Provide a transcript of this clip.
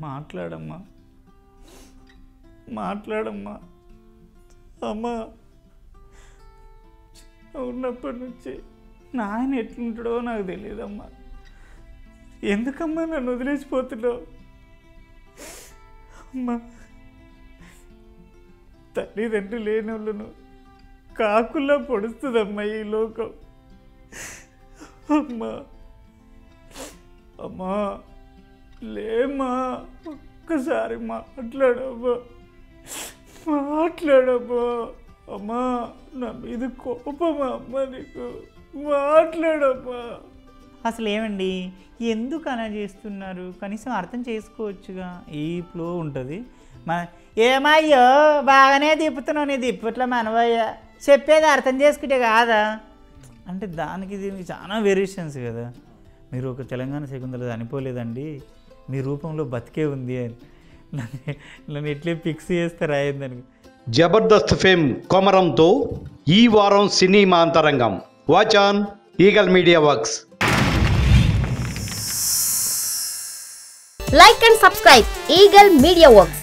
మాట్లాడమ్మా మాట్లాడమ్మా. అమ్మా ఉన్నప్పటి నుంచి నాయన ఎట్లుంటాడో నాకు తెలియదమ్మా. ఎందుకమ్మా నన్ను వదిలేసిపోతున్నావు? అమ్మా తల్లిదండ్రులు లేని వాళ్ళను కాకుల్లా పొడుస్తుందమ్మా ఈ లోకం. అమ్మా అమ్మా లేమ్మా, ఒక్కసారి మాట్లాడమ్మా మాట్లాడమ్మా. అమ్మా నా మీద కోపమా అమ్మా నీకు? మాట్లాడమ్మా. అసలు ఏమండి ఎందుకు అలా చేస్తున్నారు? కనీసం అర్థం చేసుకోవచ్చుగా. ఈ ఫ్లో ఉంటుంది. ఏమయ్యో బాగానే తిప్పుతున్నావు, నీ తిప్పట్లా మనవయ్యా, చెప్పేది అర్థం చేసుకుంటే కాదా అంటే దానికి దీనికి చాలా వేరియేషన్స్ కదా. మీరు ఒక తెలంగాణ శకుంతల చనిపోలేదండి, మీ రూపంలో బతికే ఉంది అని నన్ను ఎట్లే ఫిక్స్ చేస్తే రాయిందని. జబర్దస్త్ ఫేమ్ కొమరంతో ఈ వారం సినిమా అంతరంగం. Watch on eagle media works. Like and subscribe Eagle Media Works.